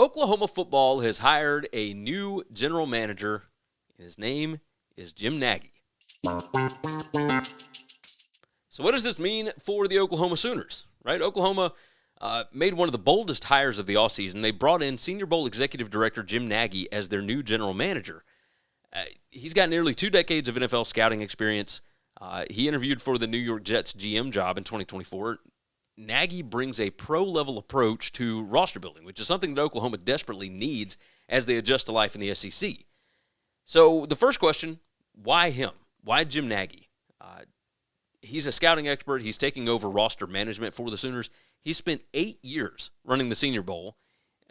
Oklahoma football has hired a new general manager, and his name is Jim Nagy. So what does this mean for the Oklahoma Sooners, right? Oklahoma made one of the boldest hires of the offseason. They brought in Senior Bowl Executive Director Jim Nagy as their new general manager. He's got nearly 2 decades of NFL scouting experience. He interviewed for the New York Jets GM job in 2024. Nagy brings a pro-level approach to roster building, which is something that Oklahoma desperately needs as they adjust to life in the SEC. So the first question, why him? Why Jim Nagy? He's a scouting expert. He's taking over roster management for the Sooners. He spent 8 years running the Senior Bowl.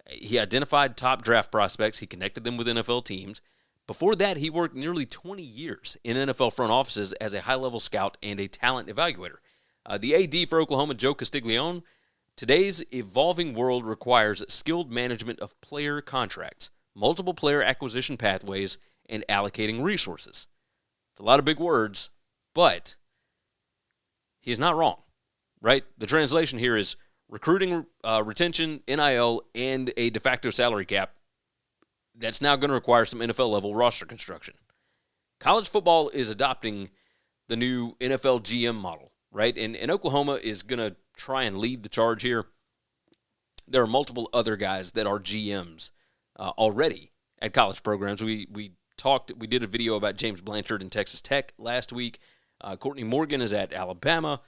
He identified top draft prospects. He connected them with NFL teams. Before that, he worked nearly 20 years in NFL front offices as a high-level scout and a talent evaluator. The AD for Oklahoma, Joe Castiglione, today's evolving world requires skilled management of player contracts, multiple player acquisition pathways, and allocating resources. It's a lot of big words, but he's not wrong, right? The translation here is recruiting, retention, NIL, and a de facto salary cap that's now going to require some NFL-level roster construction. College football is adopting the new NFL GM model. Right? And Oklahoma is going to try and lead the charge here. There are multiple other guys that are GMs already at college programs. We did a video about James Blanchard in Texas Tech last week. Courtney Morgan is at Alabama.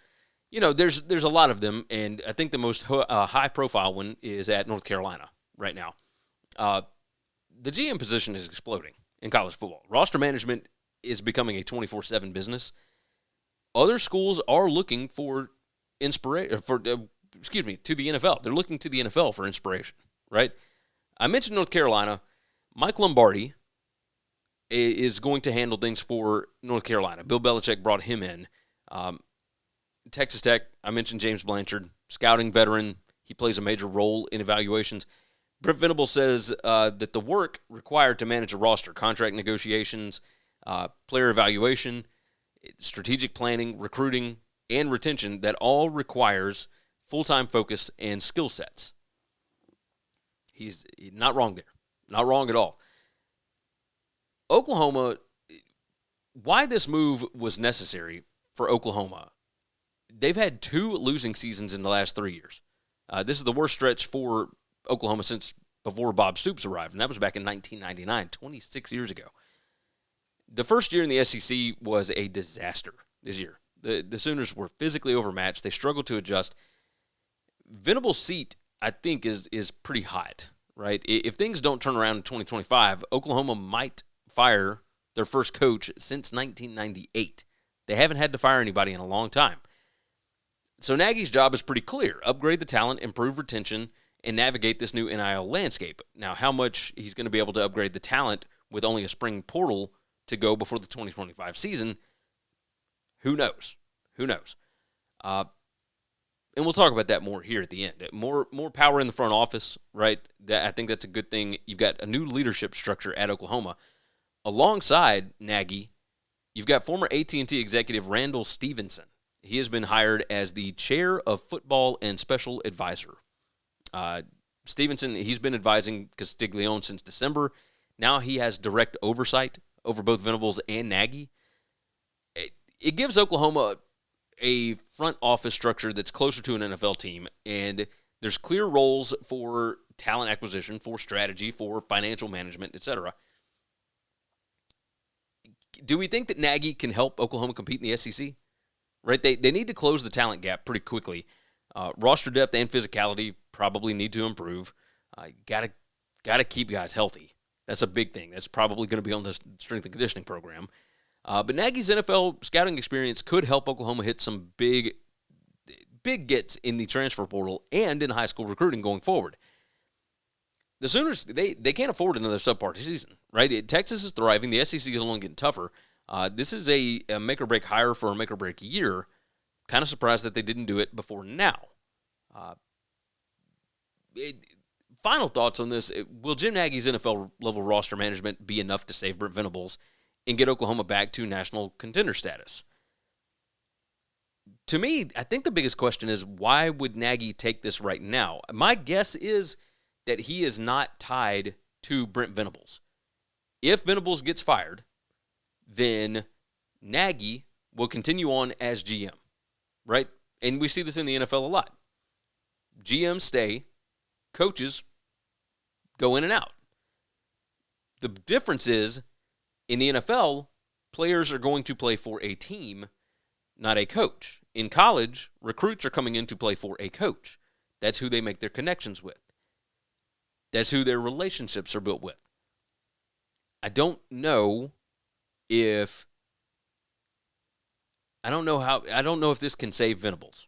You know, there's a lot of them, and I think the most high-profile one is at North Carolina right now. The GM position is exploding in college football. Roster management is becoming a 24/7 business. Other schools are looking for inspiration to the NFL. They're looking to the NFL for inspiration, right? I mentioned North Carolina. Mike Lombardi is going to handle things for North Carolina. Bill Belichick brought him in. Texas Tech, I mentioned James Blanchard, scouting veteran. He plays a major role in evaluations. Brent Venables says that the work required to manage a roster, contract negotiations, player evaluation, strategic planning, recruiting, and retention, that all requires full-time focus and skill sets. He's not wrong there. Not wrong at all. Oklahoma, why this move was necessary for Oklahoma, they've had 2 losing seasons in the last 3 years. This is the worst stretch for Oklahoma since before Bob Stoops arrived, and that was back in 1999, 26 years ago. The first year in the SEC was a disaster this year. The Sooners were physically overmatched. They struggled to adjust. Venables' seat, I think, is pretty hot, right? If things don't turn around in 2025, Oklahoma might fire their first coach since 1998. They haven't had to fire anybody in a long time. So Nagy's job is pretty clear. Upgrade the talent, improve retention, and navigate this new NIL landscape. Now, how much he's going to be able to upgrade the talent with only a spring portal to go before the 2025 season, who knows? Who knows? And we'll talk about that more here at the end. More power in the front office, right? I think that's a good thing. You've got a new leadership structure at Oklahoma. Alongside Nagy, you've got former AT&T executive Randall Stevenson. He has been hired as the chair of football and special advisor. Stevenson, he's been advising Castiglione since December. Now he has direct oversight over both Venables and Nagy. It gives Oklahoma a front office structure that's closer to an NFL team, and there's clear roles for talent acquisition, for strategy, for financial management, etc. Do we think that Nagy can help Oklahoma compete in the SEC? Right? They need to close the talent gap pretty quickly. Roster depth and physicality probably need to improve. Gotta keep guys healthy. That's a big thing. That's probably going to be on the strength and conditioning program. But Nagy's NFL scouting experience could help Oklahoma hit some big gets in the transfer portal and in high school recruiting going forward. The Sooners, they can't afford another subpar season, right? Texas is thriving. The SEC is only getting tougher. This is a make-or-break hire for a make-or-break year. Kind of surprised that they didn't do it before now. Final thoughts on this. Will Jim Nagy's NFL-level roster management be enough to save Brent Venables and get Oklahoma back to national contender status? To me, I think the biggest question is, why would Nagy take this right now? My guess is that he is not tied to Brent Venables. If Venables gets fired, then Nagy will continue on as GM, right? And we see this in the NFL a lot. GMs stay, coaches go in and out. The difference is, in the NFL, players are going to play for a team, not a coach. In college, recruits are coming in to play for a coach. That's who they make their connections with. That's who their relationships are built with. I don't know if this can save Venables.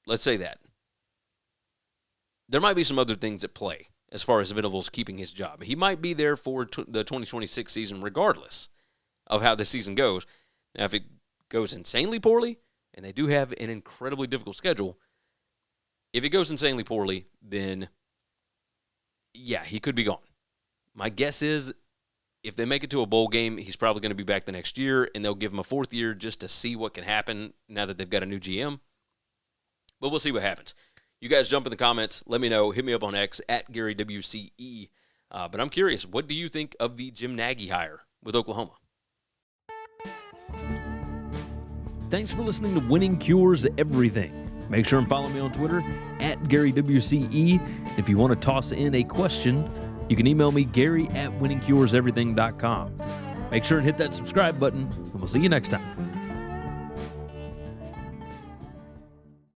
Let's say that. There might be some other things at play as far as Venables keeping his job. He might be there for the 2026 season regardless of how the season goes. Now, if it goes insanely poorly, and they do have an incredibly difficult schedule, if it goes insanely poorly, then, yeah, he could be gone. My guess is if they make it to a bowl game, he's probably going to be back the next year, and they'll give him a fourth year just to see what can happen now that they've got a new GM. But we'll see what happens. You guys jump in the comments. Let me know. Hit me up on X, @GaryWCE. But I'm curious, what do you think of the Jim Nagy hire with Oklahoma? Thanks for listening to Winning Cures Everything. Make sure and follow me on Twitter, @GaryWCE. If you want to toss in a question, you can email me, Gary@winningcureseverything.com. Make sure and hit that subscribe button, and we'll see you next time.